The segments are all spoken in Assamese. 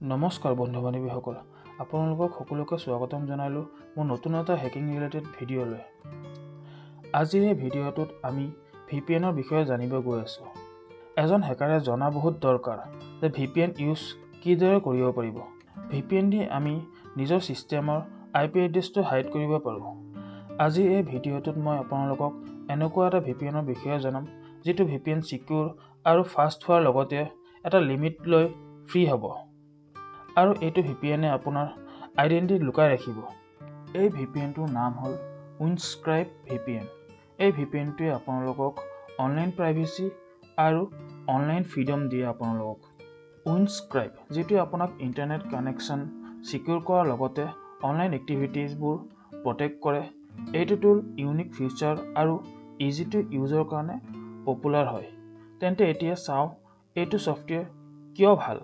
নমস্কাৰ বন্ধু বান্ধৱীসকল, আপোনালোকক সকলোকে স্বাগতম জনালোঁ মোৰ নতুন এটা হেকিং ৰিলেটেড ভিডিঅ'লৈ। আজিৰ এই ভিডিঅ'টোত আমি VPNৰ বিষয়ে জানিব গৈ আছোঁ। এজন হেকাৰে জনা বহুত দৰকাৰ যে VPN ইউজ কিদৰে কৰিব পাৰিব। VPN দি আমি নিজৰ ছিষ্টেমৰ IP এড্ৰেছটো হাইড কৰিব পাৰোঁ। আজিৰ এই ভিডিঅ'টোত মই আপোনালোকক এনেকুৱা এটা VPNৰ বিষয়ে জনাম যিটো VPN চিকিউৰ আৰু ফাষ্ট হোৱাৰ লগতে এটা লিমিট লৈ ফ্ৰী হ'ব। আৰু এইটো VPNে আপোনাৰ আইডেণ্টিটি লুকাই ৰাখিব। এই VPNটোৰ নাম হ'ল Windscribe VPN। এই VPNটোৱে আপোনালোকক অনলাইন প্ৰাইভেচি আৰু অনলাইন ফ্ৰীডম দিয়ে আপোনালোকক। Windscribe যিটোৱে আপোনাক ইণ্টাৰনেট কানেকশ্যন চিকিউৰ কৰাৰ লগতে অনলাইন এক্টিভিটিজবোৰ প্ৰটেক্ট কৰে। এইটো টুল ইউনিক ফিচাৰ আৰু ইজি টু ইউজৰ কাৰণে পপুলাৰ হয়। তেন্তে এতিয়া চাওঁ এইটো ছফ্টৱেৰ কিয় ভাল।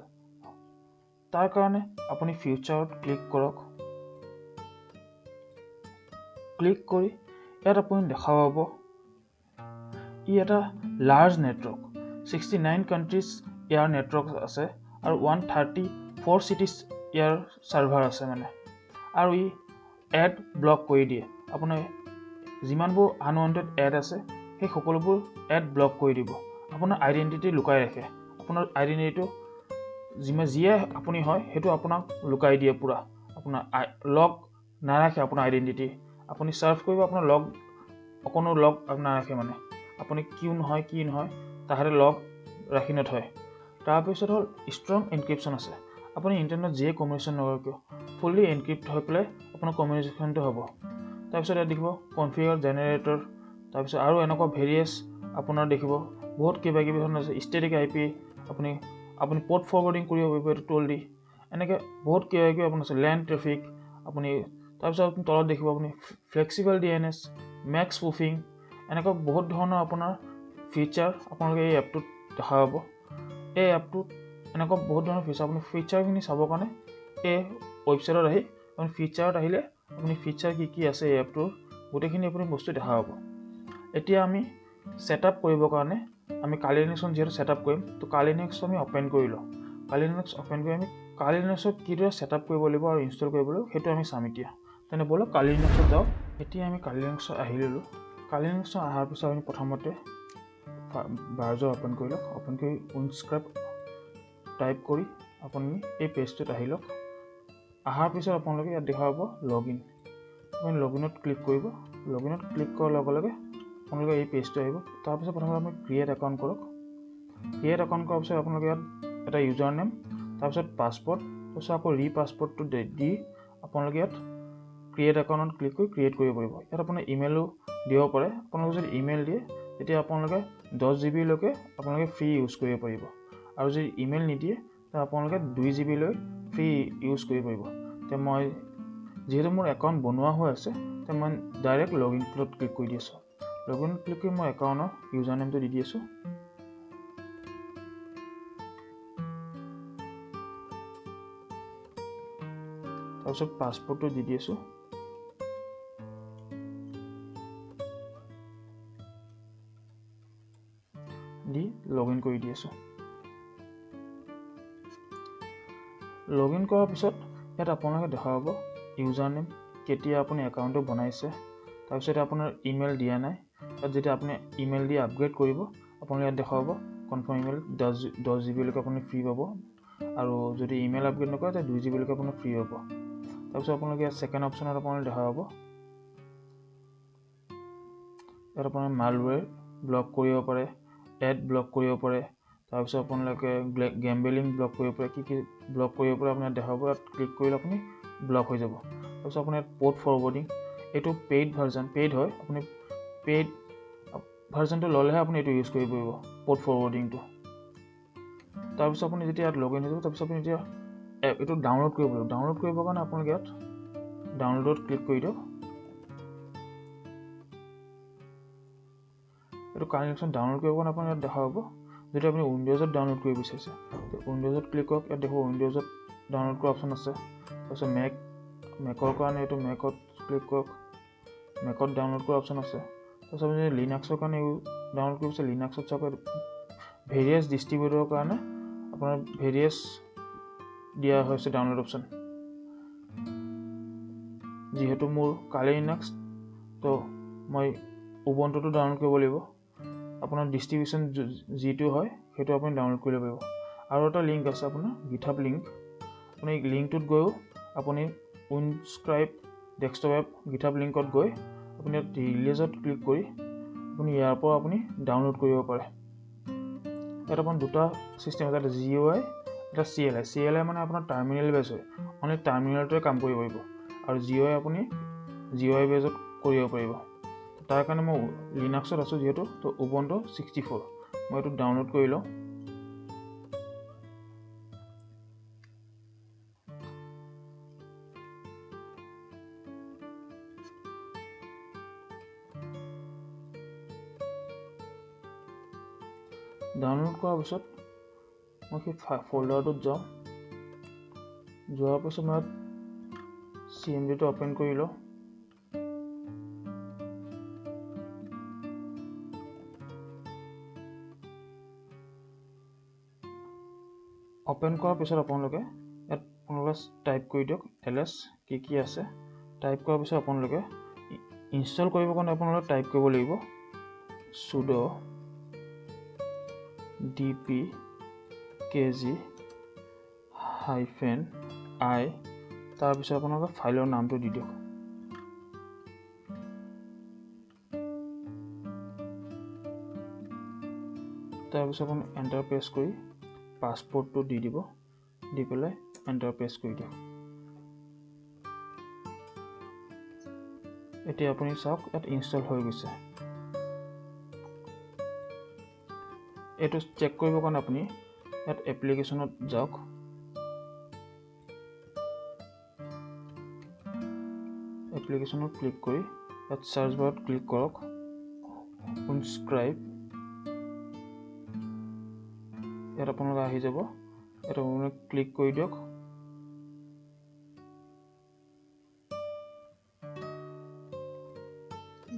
তাৰ কাৰণে আপুনি ফিউচাৰত ক্লিক কৰক। ক্লিক কৰি ইয়াত আপুনি দেখা পাব ই এটা লাৰ্জ নেটৱৰ্ক 69 কাণ্ট্ৰিজ ইয়াৰ নেটৱৰ্ক আছে আৰু 134 চিটিজ ইয়াৰ ছাৰ্ভাৰ আছে আৰু ই এড ব্লক কৰি দিয়ে। আপোনাৰ যিমানবোৰ আনৱান্টেড এড আছে সেই সকলোবোৰ এড ব্লক কৰি দিব। আপোনাৰ আইডেণ্টিটি লুকাই ৰাখে। আপোনাৰ আইডেণ্টিটিটো যিয়ে আপুনি হয় সেইটো আপোনাক লুকাই দিয়ে পুৰা। আপোনাৰ লগ নাৰাখে আপোনাৰ আইডেণ্টিটি। আপুনি চাৰ্ভ কৰিব আপোনাৰ অকণো লগ নাৰাখে আপুনি কি নহয় তাহাঁতে লগ ৰাখি নথয়। তাৰপিছত হ'ল ষ্ট্ৰং এনক্ৰিপশ্যন আছে। আপুনি ইণ্টাৰনেট যিয়ে কমিউনিকেশ্যন নকৰক কিয় ফুল্লি এনক্ৰিপ্ট হৈ পেলাই আপোনাৰ কমিউনিকেশ্যনটো হ'ব। তাৰপিছত ইয়াত দেখিব কনফিগাৰ জেনেৰেটৰ। তাৰপিছত আৰু এনেকুৱা ভেৰিয়াছ আপোনাৰ দেখিব বহুত কিবা কিবি ধৰণৰ আছে। ষ্টেটিক IP আপুনি পৰ্ট ফৰৱাৰ্ডিং কৰিব পাৰিব এইটো টুল দি। এনেকৈ বহুত কিবা কিবি আপোনাৰ আছে। লেণ্ড ট্ৰেফিক আপুনি তাৰপিছত আপুনি তলত দেখিব আপুনি ফ্লেক্সিবল DNS, মেক্স প্ৰুফিং, এনেকুৱা বহুত ধৰণৰ আপোনাৰ ফিচাৰ আপোনালোকে এই এপটোত দেখা পাব। এই এপটোত এনেকুৱা বহুত ধৰণৰ ফিচাৰ আপুনি ফিচাৰখিনি চাবৰ কাৰণে এই ৱেবছাইটত আহি আপুনি ফিচাৰত আহিলে আপুনি ফিচাৰ কি আছে এই এপটোৰ গোটেইখিনি আপুনি বস্তু দেখা পাব। এতিয়া আমি ছেটআপ কৰিবৰ কাৰণে আমি কালি লিনাক্সখন যিহেতু ছেটআপ কৰিম তো কালি লিনাক্স আমি অপেন কৰি লওঁ। কালি লিনাক্স অপেন কৰি আমি কালি লিনাক্সত কিদৰে ছেটআপ কৰিব লাগিব আৰু ইনষ্টল কৰিব লাগিব সেইটো আমি চাম এতিয়া। তেনে ব'লক কালি লিনাক্সত যাওঁ। এতিয়া আমি কালি লিনাক্সত আহি ল'লোঁ। কালি লিনাক্সত অহাৰ পিছত আমি প্ৰথমতে ব্ৰাউজাৰ অপেন কৰি লওক। অপেন কৰি Windscribe টাইপ কৰি আপুনি এই পেজটোত আহি লওক। অহাৰ পিছত আপোনালোকে ইয়াত দেখা পাব লগইন। আপুনি লগইনত ক্লিক কৰিব। লগইনত ক্লিক কৰাৰ লগে লগে আপোনালোকে এই পেজটো আহিব। তাৰপিছত প্ৰথমতে আপুনি ক্ৰিয়েট একাউণ্ট কৰক। ক্ৰিয়েট একাউণ্ট কৰাৰ পিছত আপোনালোকে ইয়াত এটা ইউজাৰ নেম, তাৰপিছত পাছপৰ্ট, তাৰপিছত আকৌ পাছপৰ্টটো দি আপোনালোকে ইয়াত ক্ৰিয়েট একাউণ্টত ক্লিক কৰি ক্ৰিয়েট কৰিব পাৰিব। ইয়াত আপোনাৰ ইমেইলো দিব পাৰে। আপোনালোকে যদি ইমেইল দিয়ে তেতিয়া আপোনালোকে 10 GB লৈকে আপোনালোকে ফ্ৰী ইউজ কৰিব পাৰিব। আৰু যদি ইমেইল নিদিয়ে তেতিয়া আপোনালোকে 2 GB লৈ ফ্ৰী ইউজ কৰিব পাৰিব। এতিয়া মই যিহেতু মোৰ একাউণ্ট বনোৱা হৈ আছে তেতিয়া মই ডাইৰেক্ট লগইনত ক্লিক কৰি দি আছোঁ। লগইনত ক্লিক কৰি মই একাউণ্টৰ ইউজাৰ নেমটো দি আছোঁ। তাৰপিছত পাছপৰ্টটো দি আছোঁ। দি লগইন কৰি দি আছোঁ। লগইন কৰাৰ পিছত ইয়াত আপোনালোকে দেখা পাব ইউজাৰ নেম, কেতিয়া আপুনি একাউণ্টটো বনাইছে, তাৰপিছত আপোনাৰ ইমেইল দিয়া নাই। তাত যেতিয়া আপুনি ইমেইল দি আপগ্ৰেড কৰিব আপোনালোকে ইয়াত দেখা পাব কনফাৰ্ম ইমেইল 10 GB লৈকে আপুনি ফ্ৰী পাব। আৰু যদি ইমেইল আপগ্ৰেড নকৰে তেতিয়া 2 GB লৈকে আপুনি ফ্ৰী পাব। তাৰপিছত আপোনালোকে ইয়াত ছেকেণ্ড অপশ্যনত আপোনালোকে দেখা পাব ইয়াত আপোনাৰ মালৱেৰ ব্লক কৰিব পাৰে, এড ব্লক কৰিব পাৰে, তাৰপিছত আপোনালোকে গেম্বেলিং ব্লক কৰিব পাৰে, কি ব্লক কৰিব পাৰে আপুনি দেখা পাব। ইয়াত ক্লিক কৰিলে আপুনি ব্লক হৈ যাব। তাৰপিছত আপুনি ইয়াত পৰ্ট ফৰৱাৰ্ডিং, এইটো পেইড ভাৰ্জন, পেইড হয়। আপুনি পেইড ভাৰ্জনটো ল'লেহে আপুনি এইটো ইউজ কৰিব পাৰিব পৰ্ট ফৰৱাৰ্ডিংটো। তাৰপিছত আপুনি যেতিয়া ইয়াত লগইন হৈ যাব তাৰপিছত আপুনি এতিয়া এইটো ডাউনলোড কৰিব লাগিব। ডাউনলোড কৰিবৰ কাৰণে আপোনালোকে ইয়াত ডাউনলোডত ক্লিক কৰি দিয়ক। এইটো কানেকশ্যন ডাউনলোড কৰিব কাৰণে আপুনি ইয়াত দেখা পাব। যদি আপুনি উইণ্ড'জত ডাউনলোড কৰিব বিচাৰিছে উইণ্ড'জত ক্লিক কৰক। ইয়াত দেখোঁ উইণ্ড'জত ডাউনলোড কৰা অপশ্যন আছে। তাৰপিছত মেকৰ কাৰণে এইটো মেকত ক্লিক কৰক। মেকত ডাউনলোড কৰা অপশ্যন আছে। তাৰপিছত আপুনি লিনাক্সৰ কাৰণে ডাউনলোড কৰিব বিচাৰে লিনাক্সত চাওক ভেৰিয়াছ ডিষ্ট্ৰিবিউটৰৰ কাৰণে আপোনাৰ ভেৰিয়াছ দিয়া হৈছে ডাউনলোড অপশ্যন। যিহেতু মোৰ কালি লিনাক্স তো মই উবুণ্টুটো ডাউনলোড কৰিব লাগিব। আপোনাৰ ডিষ্ট্ৰিবিউশ্যন যিটো হয় সেইটো আপুনি ডাউনলোড কৰিব পাৰিব। আৰু এটা লিংক আছে আপোনাৰ গিটহাব লিংক। আপুনি লিংকটোত গৈও আপুনি উইণ্ডস্ক্ৰাইব ডেস্কটপ এপ গিটহাব লিংকত গৈ আপুনি ৰিলিজত ক্লিক কৰি আপুনি ইয়াৰ পৰা আপুনি ডাউনলোড কৰিব পাৰে। ইয়াত আপোনাৰ দুটা ছিষ্টেম আছে, এটা GUI, এটা CLI। CLI মানে আপোনাৰ টাৰ্মিনেল বেছ হয়, অনলি টাৰ্মিনেলটোৱে কাম কৰিব পাৰিব। আৰু GUI আপুনি GUI বেজত কৰিব পাৰিব। তাৰ কাৰণে মই লিনাক্সত আছোঁ যিহেতু, তো উবুণ্টু 64 মই এইটো ডাউনলোড কৰি লওঁ। ডাউনলোড কৰাৰ পিছত মই সেই ফল্ডাৰটোত যাওঁ। যোৱাৰ পিছত মই CMDটো অ'পেন কৰি লওঁ। অ'পেন কৰাৰ পিছত আপোনালোকে টাইপ কৰি দিয়ক ls কি আছে। টাইপ কৰাৰ পিছত আপোনালোকে ইনষ্টল কৰিবৰ কাৰণে আপোনালোকে টাইপ কৰিব লাগিব sudo dpkg-i। তাৰপিছত আপোনালোকে ফাইলৰ নামটো দি দিয়ক। তাৰপিছত আপুনি এণ্টাৰ প্ৰেছ কৰি পাছপৰ্টটো দি দিব, দি পেলাই এণ্টাৰ প্ৰেছ কৰি দিয়ক। এতিয়া আপুনি চাওক ইয়াত ইনষ্টল হৈ গৈছে। এইটো চেক কৰিবৰ কাৰণে আপুনি ইয়াত এপ্লিকেশ্যনত যাওক। এপ্লিকেশ্যনত ক্লিক কৰি ইয়াত চাৰ্চ বাৰত ক্লিক কৰক উইণ্ডস্ক্ৰাইব। ইয়াত আপোনালোকে আহি যাব, ইয়াত আপোনালোকে ক্লিক কৰি দিয়ক।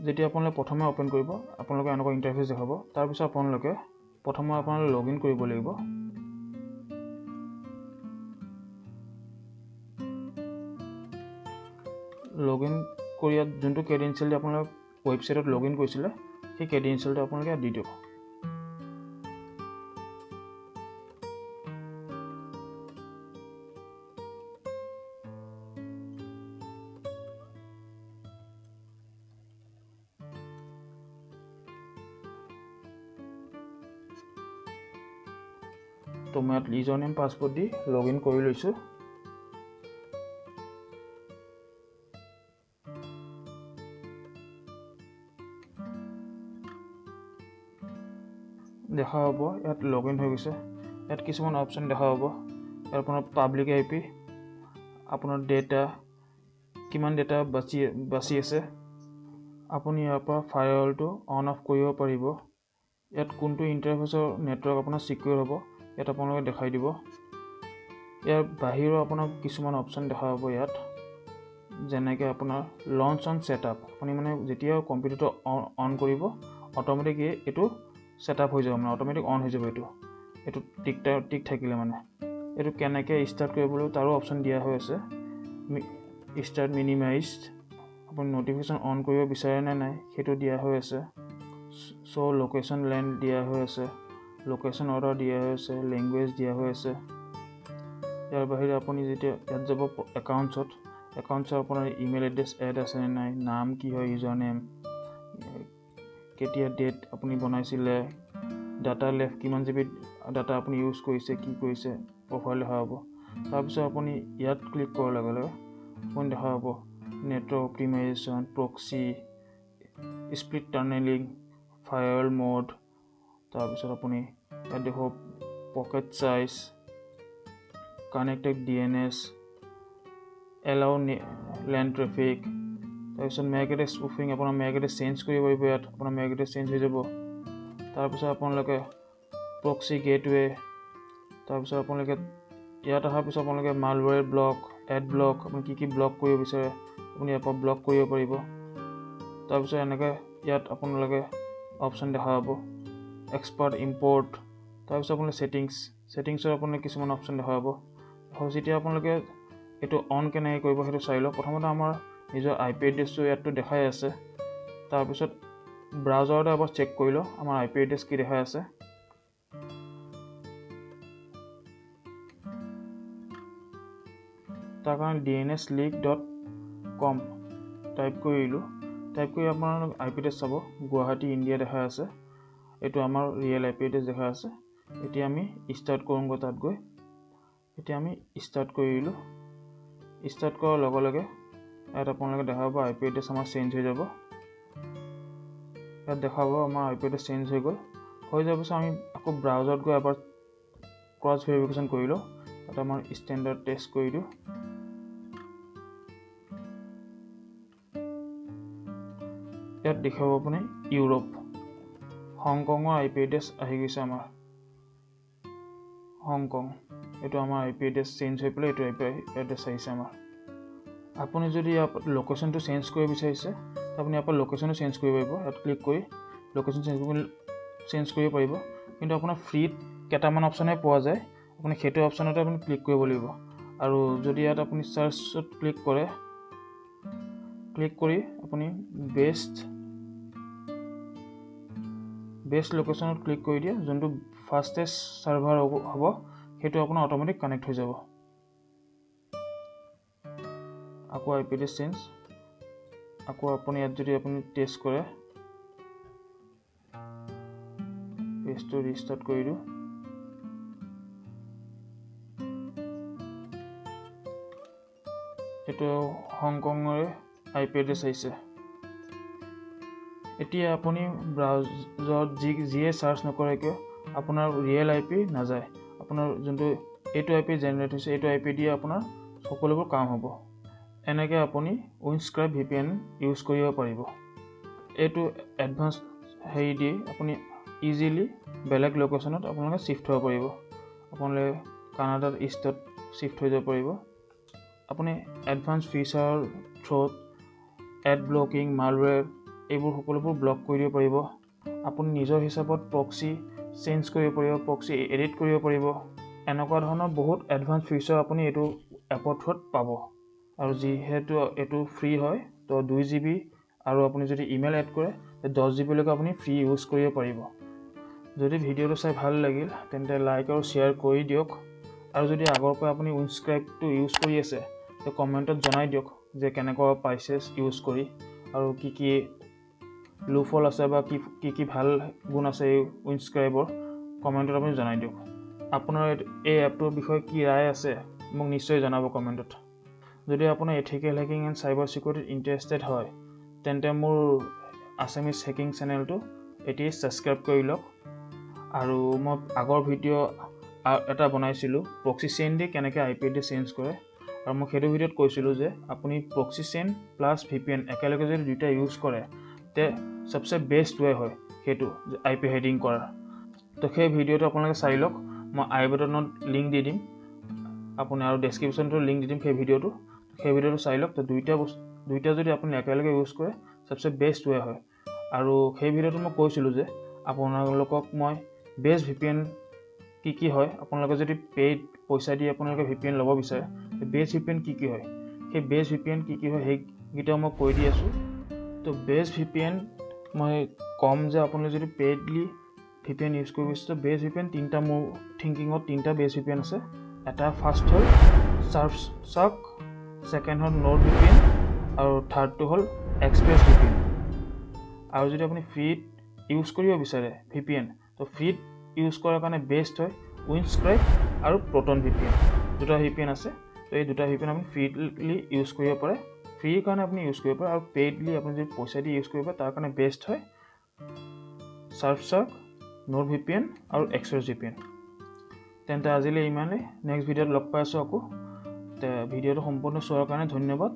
যেতিয়া আপোনালোকে প্ৰথমে অ'পেন কৰিব আপোনালোকে এনেকুৱা ইণ্টাৰফেচ দেখাব। তাৰপিছত আপোনালোকে প্ৰথমে লগ ইন কৰিব লাগিব। লগ ইন কৰি ইয়াত যোনটো ক্ৰেডেঞ্চিয়েল দি আপোনালোকে ৱেবছাইটত লগ ইন কৰিছিলে সেই ক্ৰেডেঞ্চিয়েলটো আপোনালোকে ইয়াত দি দিয়ক। তো মই ইয়াত user name password the log in কৰি লৈছোঁ। দেখা হ'ব ইয়াত লগ ইন হৈ গৈছে। ইয়াত কিছুমান অপশ্যন দেখা হ'ব। ইয়াত আপোনাৰ পাব্লিক IP, আপোনাৰ ডেটা কিমান ডেটা বাচি আছে, আপুনি ইয়াৰ পৰা ফায়াৰৱালটো অন অফ কৰিব পাৰিব। ইয়াত কোনটো ইণ্টাৰফেচৰ নেটৱৰ্ক আপোনাৰ চিকিউৰ হ'ব ইয়াত আপোনালোকে দেখাই দিব। ইয়াৰ বাহিৰেও আপোনাক কিছুমান অপশ্যন দেখা হ'ব ইয়াত, যেনেকৈ আপোনাৰ লঞ্চ অন ছেটআপ। আপুনি মানে যেতিয়া কম্পিউটাৰটো অন কৰিব অট'মেটিক এইটো ছেটআপ হৈ যাব, মানে অট'মেটিক অন হৈ যাব। এইটো টিক থাকিলে মানে এইটো কেনেকৈ ষ্টাৰ্ট কৰিবলৈ তাৰো অপশ্যন দিয়া হৈ আছে। ষ্টাৰ্ট মিনিমাইজড, আপুনি ন'টিফিকেশ্যন অন কৰিব বিচাৰে নে নাই সেইটো দিয়া হৈ আছে। চ' লোকেশ্যন লেণ্ড দিয়া হৈ আছে, লোকেশ্যন অৰ্ডাৰ দিয়া হৈ আছে, লেংগুৱেজ দিয়া হৈ আছে। ইয়াৰ বাহিৰে আপুনি যেতিয়া ইয়াত যাব একাউণ্টছত আপোনাৰ ইমেইল এড্ৰেছ এড আছে নে নাই, নাম কি হয়, ইউজাৰ নেম, কেতিয়া ডেট আপুনি বনাইছিলে, ডাটা লেফ্ট কিমান GB ডাটা আপুনি ইউজ কৰিছে, কি কৰিছে, প্ৰফাইল দেখা হ'ব। তাৰপিছত আপুনি ইয়াত ক্লিক কৰাৰ লগে লগে আপুনি দেখা হ'ব network optimization, proxy, split tunneling, firewall mode. তাৰপিছত আপুনি ইয়াত দেখুৱাব packet size, connected DNS, allow LAN traffic. তাৰপিছত মেক এড্ৰেছ স্পুফিং, আপোনাৰ মেক এড্ৰেছ চেঞ্জ কৰিব পাৰিব। ইয়াত আপোনাৰ মেক এড্ৰেছ চেঞ্জ হৈ যাব। তাৰপিছত আপোনালোকে প্ৰক্সি গেটৱে, তাৰপিছত আপোনালোকে ইয়াত অহাৰ পিছত আপোনালোকে মালৱেৰ ব্লক, এড ব্লক, আপুনি কি ব্লক কৰিব বিচাৰে আপুনি ইয়াৰ পৰা ব্লক কৰিব পাৰিব। তাৰপিছত এনেকৈ ইয়াত আপোনালোকে অপশ্যন দেখা পাব এক্সপাৰ্ট ইম্পৰ্ট। তাৰপিছত আপোনাৰ ছেটিংছত আপোনালোকে কিছুমান অপশ্যন দেখা পাব, যেতিয়া আপোনালোকে এইটো অন কেনেকৈ কৰিব সেইটো চাই লওক। প্ৰথমতে আমাৰ নিজৰ IP এড্ৰেছটো ইয়াতটো দেখাই আছে। তাৰপিছত ব্ৰাউজাৰতে এবাৰ চেক কৰি লওঁ আমাৰ IP এড্ৰেছ কি দেখাই আছে। তাৰ কাৰণে dnsleak.com টাইপ কৰিলোঁ। টাইপ কৰি আপোনালোক IP এড্ৰেছ চাব, গুৱাহাটী ইণ্ডিয়া দেখাই আছে। এইটো আমাৰ ৰিয়েল IP এড্ৰেছ দেখাই আছে। এতিয়া আমি ষ্টাৰ্ট কৰোঁগৈ তাত গৈ। এতিয়া আমি ষ্টাৰ্ট কৰিলোঁ। ষ্টাৰ্ট কৰাৰ লগে লগে ইয়াত আপোনালোকে দেখাব IP এড্ৰেছ আমাৰ চেঞ্জ হৈ যাব। ইয়াত দেখাব আমাৰ IP এড্ৰেছ চেঞ্জ হৈ গ'ল। হৈ যোৱাৰ পিছত আমি আকৌ ব্ৰাউজাৰত গৈ এবাৰ ক্ৰছ ভেৰিফিকেশ্যন কৰি লওঁ। ইয়াত আমাৰ ষ্টেণ্ডাৰ্ড টেষ্ট কৰি দিওঁ। ইয়াত দেখাব আপুনি ইউৰোপ, হংকঙৰ IP এড্ৰেছ আহি গৈছে আমাৰ। হংকং, এইটো আমাৰ IP এড্ৰেছ চেঞ্জ হৈ পেলাই এইটো IP এড্ৰেছ আহিছে আমাৰ। আপুনি যদি লোকেশ্যনটো চেঞ্জ কৰিব বিচাৰিছে আপুনি ইয়াৰ পৰা লোকেশ্যনো চেঞ্জ কৰিব পাৰিব। ইয়াত ক্লিক কৰি লোকেশ্যন চেঞ্জ কৰিব পাৰিব। কিন্তু আপোনাৰ ফ্ৰীত কেইটামান অপশ্যনে পোৱা যায়, আপুনি সেইটো অপশ্যনতে আপুনি ক্লিক কৰিব লাগিব। আৰু যদি ইয়াত আপুনি চাৰ্চত ক্লিক কৰি আপুনি বেষ্ট লোকেশ্যনত ক্লিক কৰি দিয়ে, যোনটো ফাষ্টেষ্ট চাৰ্ভাৰ হ'ব সেইটো আপোনাৰ অট'মেটিক কানেক্ট হৈ যাব। আকৌ IP এড্ৰেছ চেঞ্জ, আকৌ আপুনি ইয়াত যদি আপুনি টেষ্ট কৰে, পেজটো ৰিষ্টাৰ্ট কৰি দিওঁ। এইটো হংকঙৰে IP এড্ৰেছ আহিছে। এতিয়া আপুনি ব্ৰাউজাৰত যিয়ে চাৰ্চ নকৰে কিয় আপোনাৰ ৰিয়েল IP নাযায়। আপোনাৰ যোনটো এইটো IP জেনেৰেট হৈছে এইটো IP দিয়ে আপোনাৰ সকলোবোৰ কাম হ'ব। এনেকৈ আপুনি Windscribe VPN ইউজ কৰিব পাৰিব। এইটো এডভান্স হেৰি দি আপুনি ইজিলি বেলেগ লোকেশ্যনত আপোনালোকে শ্বিফ্ট হ'ব পাৰিব। আপোনালোকে কানাডাৰ ইষ্টত শ্বিফ্ট হৈ যাব পাৰিব। আপুনি এডভান্স ফিচাৰৰ থ্ৰুত এড ব্লকিং, মালৱেৰ এইবোৰ সকলোবোৰ ব্লক কৰি দিব পাৰিব। আপুনি নিজৰ হিচাপত প্ৰক্সি চেঞ্জ কৰিব পাৰিব, প্ৰক্সি এডিট কৰিব পাৰিব। এনেকুৱা ধৰণৰ বহুত এডভান্স ফিচাৰ আপুনি এইটো এপৰ থ্ৰুত পাব। আৰু যিহেতু এইটো ফ্ৰী হয় তো 2 GB আৰু আপুনি যদি ইমেইল এড কৰে 10 GB লৈকে আপুনি ফ্ৰী ইউজ কৰিব পাৰিব। যদি ভিডিঅ'টো চাই ভাল লাগিল তেন্তে লাইক আৰু শ্বেয়াৰ কৰি দিয়ক। আৰু যদি আগৰ পৰা আপুনি Windscribeটো ইউজ কৰি আছে তো কমেণ্টত জনাই দিয়ক যে কেনেকুৱা পাইছে ইউজ কৰি, আৰু কি লুফল আছে বা কি ভাল গুণ আছে এই Windscribeৰ কমেণ্টত আপুনি জনাই দিয়ক। আপোনাৰ এই এপটোৰ বিষয়ে কি ৰায় আছে মোক নিশ্চয় জনাব কমেণ্টত। যদি আপোনাৰ এথিকেল হেকিং এণ্ড চাইবাৰ চিকিউৰিটিত ইণ্টাৰেষ্টেড হয় তেন্তে মোৰ আছামিজ হেকিং চেনেলটো এতিয়াই ছাবস্ক্ৰাইব কৰি লওক। আৰু মই আগৰ ভিডিঅ' এটা বনাইছিলোঁ প্ৰক্সি চেইন দি কেনেকৈ IP এড্ৰেছ চেঞ্জ কৰে, আৰু মই সেইটো ভিডিঅ'ত কৈছিলোঁ যে আপুনি প্ৰক্সি চেইন প্লাছ VPN একেলগে যদি দুইটা ইউজ কৰে তে সবচে বেষ্ট ৱে হয় সেইটো IP হেডিং কৰাৰ। তো সেই ভিডিঅ'টো আপোনালোকে চাই লওক। মই আই বাটনত লিংক দি দিম আপুনি, আৰু ডেছক্ৰিপশ্যনটো লিংক দি দিম সেই ভিডিঅ'টো চাই লওক। তো দুইটা যদি আপুনি একেলগে ইউজ কৰে সবচে বেষ্ট ৱে হয়। আৰু সেই ভিডিঅ'টো মই কৈছিলোঁ যে আপোনালোকক মই বেষ্ট VPN কি হয়, আপোনালোকে যদি পেইড পইচা দি আপোনালোকে VPN ল'ব বিচাৰে বেষ্ট VPN কি হয়, সেই বেষ্ট VPN কি হয় সেইকেইটাও মই কৈ দি আছোঁ। তো বেষ্ট VPN মই ক'ম যে আপুনি যদি পেইডলি VPN ইউজ কৰিব বিচাৰে বেষ্ট VPN তিনিটা মোৰ থিংকিঙত তিনিটা বেষ্ট VPN আছে। এটা ফাৰ্ষ্ট হ'ল চাৰ্ক, ছেকেণ্ড হ'ল NordVPN আৰু থাৰ্ডটো হ'ল এক্সপ্ৰেছ VPN। আৰু যদি আপুনি ফ্ৰীত ইউজ কৰিব বিচাৰে VPN তো ফ্ৰীত ইউজ কৰাৰ কাৰণে বেষ্ট হয় Windscribe আৰু Proton VPN। দুটা VPN আছে, তো এই দুটা VPN আপুনি ফ্ৰীলি ইউজ কৰিব পাৰে। ফ্ৰীৰ কাৰণে আপুনি ইউজ কৰিব পাৰে, আৰু পেইডলি আপুনি যদি পইচা দি ইউজ কৰিব তাৰ কাৰণে বেষ্ট হয় চাৰ্ক, NordVPN আৰু এক্সপ্ৰেছ VPN। তেন্তে আজিলৈ ইমানেই। নেক্সট ভিডিঅ'ত লগ পাই আছোঁ আকৌ। ভিডিঅ'টো সম্পূৰ্ণ চোৱাৰ কাৰণে ধন্যবাদ।